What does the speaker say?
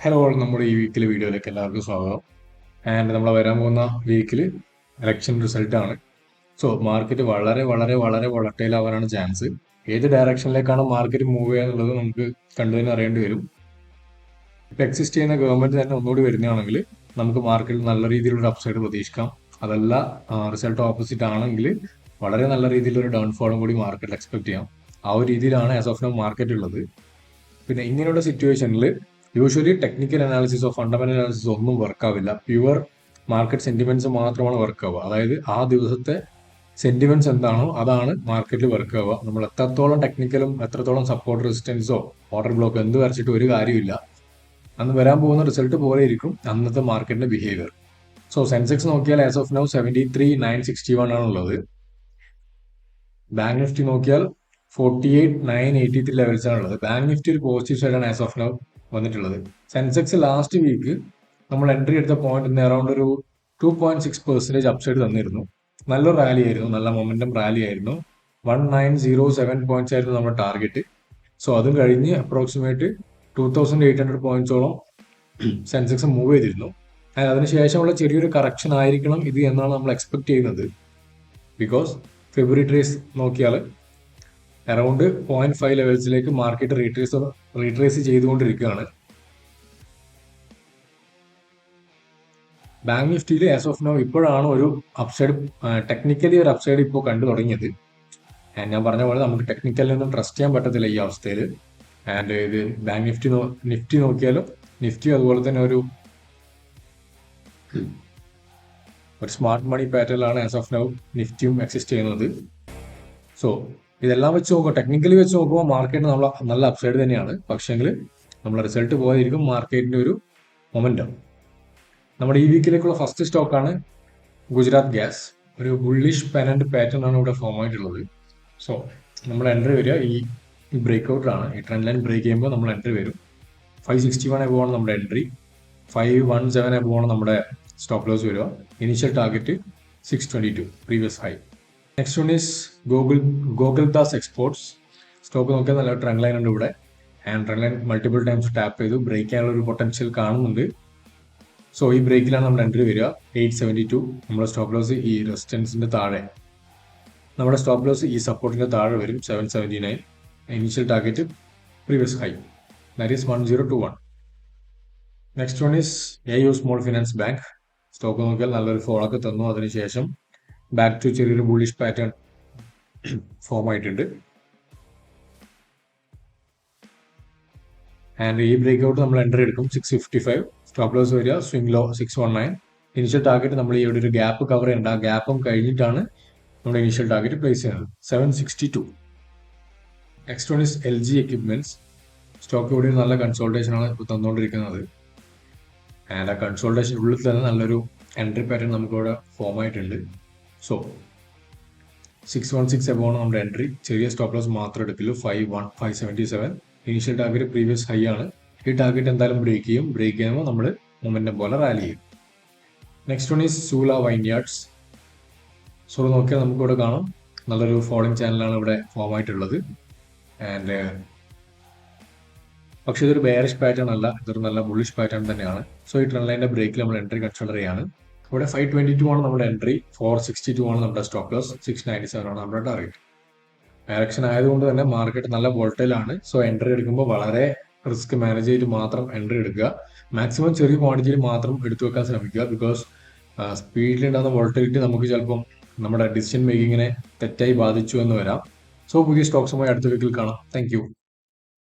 Hello നമ്മുടെ ഈ വീക്കിലെ വീഡിയോയിലേക്ക് എല്ലാവർക്കും സ്വാഗതം. ആൻഡ് നമ്മൾ വരാൻ പോകുന്ന വീക്കിൽ ഇലക്ഷൻ റിസൾട്ട് ആണ്. സോ മാർക്കറ്റ് വളരെ വളരെ വളരെ വോളട്ടൈൽ ആവാനാണ് ചാൻസ്. ഏത് ഡയറക്ഷനിലേക്കാണ് മാർക്കറ്റ് മൂവ് ചെയ്യുക എന്നുള്ളത് നമുക്ക് കണ്ടു തന്നെ അറിയേണ്ടി വരും. ഇപ്പൊ എക്സിസ്റ്റ് ചെയ്യുന്ന ഗവൺമെന്റ് തന്നെ ഒന്നുകൂടി വരുന്നതാണെങ്കിൽ നമുക്ക് മാർക്കറ്റിൽ നല്ല രീതിയിലുള്ള അപ്സൈഡ് പ്രതീക്ഷിക്കാം. അതല്ല റിസൾട്ട് ഓപ്പോസിറ്റ് ആണെങ്കിൽ വളരെ നല്ല രീതിയിലൊരു ഡൗൺഫോളും കൂടി മാർക്കറ്റിൽ എക്സ്പെക്ട് ചെയ്യാം. ആ ഒരു രീതിയിലാണ് ആസ് ഓഫ് നൗ മാർക്കറ്റ് ഉള്ളത്. പിന്നെ ഇങ്ങനെയുള്ള സിറ്റുവേഷനിൽ യൂഷ്വലി ടെക്നിക്കൽ അനാലിസിസോ ഫണ്ടമെന്റൽ അനാലിസിസോ ഒന്നും വർക്ക് ആവില്ല. പ്യുവർ മാർക്കറ്റ് സെന്റിമെന്റ്സ് മാത്രമാണ് വർക്ക് ആവുക. അതായത് ആ ദിവസത്തെ സെന്റിമെന്റ്സ് എന്താണോ അതാണ് മാർക്കറ്റിൽ വർക്ക് ആവുക. നമ്മൾ എത്രത്തോളം ടെക്നിക്കലും എത്രത്തോളം സപ്പോർട്ട് റെസിസ്റ്റൻസോ ഓർഡർ ബ്ലോക്ക് എന്ത് വരച്ചിട്ട് ഒരു കാര്യമില്ല. അന്ന് വരാൻ പോകുന്ന റിസൾട്ട് പോലെ ഇരിക്കും അന്നത്തെ മാർക്കറ്റിന്റെ ബിഹേവിയർ. സോ സെൻസെക്സ് നോക്കിയാൽ ആസ് ഓഫ് നൗ 73,961 ആണുള്ളത്. ബാങ്ക് നിഫ്റ്റി നോക്കിയാൽ 48,983 ലെവൽസ് ആണുള്ളത്. ബാങ്ക് നിഫ്റ്റി ഒരു പോസിറ്റീവ് സൈഡാണ് ആസ് ഓഫ് നൗ വന്നിട്ടുള്ളത്. സെൻസെക്സ് ലാസ്റ്റ് വീക്ക് നമ്മൾ എൻട്രി എടുത്ത പോയിന്റ് അറൌണ്ട് ഒരു 2.6% അപ്സൈഡ് തന്നിരുന്നു. നല്ലൊരു റാലി ആയിരുന്നു, നല്ല മൊമെന്റം റാലി ആയിരുന്നു. 1907 പോയിന്റ്സ് ആയിരുന്നു നമ്മുടെ ടാർഗറ്റ്. സോ അതും കഴിഞ്ഞ് അപ്രോക്സിമേറ്റ് 2800 പോയിന്റ്സോളം സെൻസെക്സ് മൂവ് ചെയ്തിരുന്നു. അതിനുശേഷമുള്ള ചെറിയൊരു കറക്ഷൻ ആയിരിക്കണം ഇത് എന്നാണ് നമ്മൾ എക്സ്പെക്ട് ചെയ്യുന്നത്. ബിക്കോസ് ഫെബ്രുവരി ട്രേസ് നോക്കിയാൽ അറൌണ്ട് 0.5 ലെവൽസിലേക്ക് മാർക്കറ്റ് റീട്രേസ് ചെയ്തുകൊണ്ടിരിക്കുകയാണ്. ബാങ്ക് നിഫ്റ്റിയിൽ ആസ് ഓഫ് നോ ഇപ്പോഴാണ് ഒരു അപ്സൈഡ്, ടെക്നിക്കലി ഒരു അപ്സൈഡ് ഇപ്പോൾ കണ്ടു തുടങ്ങിയത്. ആൻഡ് ഞാൻ പറഞ്ഞ പോലെ നമുക്ക് ടെക്നിക്കലിനൊന്നും ട്രസ്റ്റ് ചെയ്യാൻ പറ്റത്തില്ല ഈ അവസ്ഥയിൽ. ആൻഡ് ഇത് ബാങ്ക് നിഫ്റ്റി നോക്കിയാലും നിഫ്റ്റി അതുപോലെ തന്നെ ഒരു സ്മാർട്ട് മണി പാറ്റേണിലാണ് ആസ് ഓഫ് നൗ നിഫ്റ്റിയും എക്സിസ്റ്റ് ചെയ്യുന്നത്. സോ ഇതെല്ലാം വെച്ച് നോക്കുമ്പോൾ ടെക്നിക്കലി വെച്ച് നോക്കുമ്പോൾ മാർക്കറ്റ് നല്ല അപ്സൈഡ് തന്നെയാണ്. പക്ഷേങ്കിൽ നമ്മളെ റിസൾട്ട് പോയിരിക്കും മാർക്കറ്റിന്റെ ഒരു മൊമെന്റം. നമ്മുടെ ഈ വീക്കിലേക്കുള്ള ഫസ്റ്റ് സ്റ്റോക്കാണ് ഗുജറാത്ത് ഗ്യാസ്. ഒരു ബുള്ളിഷ് പെനന്റ് പാറ്റേൺ ആണ് ഇവിടെ ഫോം ആയിട്ടുള്ളത്. സോ നമ്മൾ എൻട്രി വരിക ഈ ബ്രേക്ക് ഔട്ടിലാണ്. ഈ ട്രെൻഡ് ലൈൻ ബ്രേക്ക് ചെയ്യുമ്പോൾ നമ്മൾ എൻട്രി വരും. 561 എബോ ആണ് നമ്മുടെ എൻട്രി. 517 എബോ ആണ് നമ്മുടെ സ്റ്റോപ്പ് ലോസ് വരിക. Initial target 622 previous high. Next one is Gokuldas exports. Stock നോക്കിയാൽ നല്ല ട്രെൻഡ് ലൈൻ ഉണ്ട് ഇവിടെ. And trend line multiple times tap ചെയ്തു ബ്രേക്ക് ചെയ്യാനുള്ള ഒരു പൊട്ടൻഷ്യൽ കാണുന്നുണ്ട്. സോ ഈ ബ്രേക്കിലാണ് നമ്മൾ എൻട്രി വരിക. 872 നമ്മുടെ സ്റ്റോപ്പ് ലോസ് ഈ റെസിസ്റ്റൻസിന്റെ താഴെ, നമ്മുടെ സ്റ്റോപ്പ് ലോസ് ഈ സപ്പോർട്ടിന്റെ താഴെ വരും 779. Initial target previous high, that is 1021. Next one is AU small finance bank. Stock നോക്കിയാൽ നല്ലൊരു ഫോളൊക്കെ തന്നു. അതിനുശേഷം ബാക്ക് ടു ചെറിയൊരു ബുള്ളിഷ് പാറ്റേൺ ഫോം ആയിട്ടുണ്ട്. ആൻഡ് ഈ ബ്രേക്ക് ഔട്ട് നമ്മൾ എൻട്രി എടുക്കും 655. സ്റ്റോപ്പ് ലോസ് വരിക സ്വിംഗ് ലോ 619. ഇനിഷ്യൽ ടാർഗറ്റ് നമ്മൾ ഇവിടെ ഒരു ഗ്യാപ്പ് കവർ ചെയ്യേണ്ട, ആ ഗ്യാപ്പും കഴിഞ്ഞിട്ടാണ് നമ്മുടെ ഇനിഷ്യൽ ടാർഗറ്റ് പ്ലേസ് ചെയ്യുന്നത് 762. Next one is LG equipments. Stock ഇവിടെ നല്ല കൺസോൾട്ടേഷൻ ആണ് ഇപ്പോൾ തന്നുകൊണ്ടിരിക്കുന്നത്. ആൻഡ് ആ കൺസോൾട്ടേഷൻ ഉള്ളിൽ തന്നെ നല്ലൊരു എൻട്രി പാറ്റേൺ നമുക്കിവിടെ ഫോം ആയിട്ടുണ്ട്. സോ 616 എബോ ആണ് നമ്മുടെ എൻട്രി. ചെറിയ സ്റ്റോപ്പ് ലോസ് മാത്രം എടുക്കുള്ളൂ 577. ഇനീഷ്യൽ ടാർഗറ്റ് പ്രീവിയസ് ഹൈ ആണ്. ഈ ടാർഗറ്റ് എന്തായാലും ബ്രേക്ക് ചെയ്യും. ബ്രേക്ക് ചെയ്യുമ്പോൾ നമ്മൾ മൊമെന്റം പോലെ റാലി ചെയ്യും. Next one is Sula vineyards. So നോക്കിയാൽ നമുക്കിവിടെ കാണാം നല്ലൊരു ഫോളോയിങ് ചാനലാണ് ഇവിടെ ഫോം ആയിട്ടുള്ളത്. ആൻഡ് പക്ഷെ ഇതൊരു ബെയറിഷ് പാറ്റേൺ അല്ല, ഇതൊരു നല്ല ബുള്ളിഷ് പാറ്റേൺ തന്നെയാണ്. സോ ഈ ട്രെൻഡ് ലൈനിന്റെ ബ്രേക്കിൽ നമ്മൾ എൻട്രി കൺസിഡർ ചെയ്യാണ്. ഇവിടെ 522 ആണ് നമ്മുടെ എൻട്രി, 462 ആണ് നമ്മുടെ സ്റ്റോപ്പ് ലോസ്, 697 ആണ് നമ്മുടെ ടാർഗറ്റ്. ഡയറക്ഷൻ ആയതുകൊണ്ട് തന്നെ മാർക്കറ്റ് നല്ല വോൾട്ടൈൽ ആണ്. സോ എൻട്രി എടുക്കുമ്പോൾ വളരെ റിസ്ക് മാനേജ് ചെയ്ത് മാത്രം എൻട്രി എടുക്കുക. മാക്സിമം ചെറിയ ക്വാണ്ടിറ്റിയിൽ മാത്രം എടുത്തു വെക്കാൻ ശ്രമിക്കുക. ബിക്കോസ് സ്പീഡിലുണ്ടാകുന്ന വോൾട്ടിലിറ്റി നമുക്ക് ചിലപ്പം നമ്മുടെ ഡിസിഷൻ മേക്കിങ്ങിനെ തെറ്റായി ബാധിച്ചു എന്ന് വരാം. സോ പുതിയ സ്റ്റോക്സുമായി അടുത്ത വീക്കിൽ കാണാം. താങ്ക്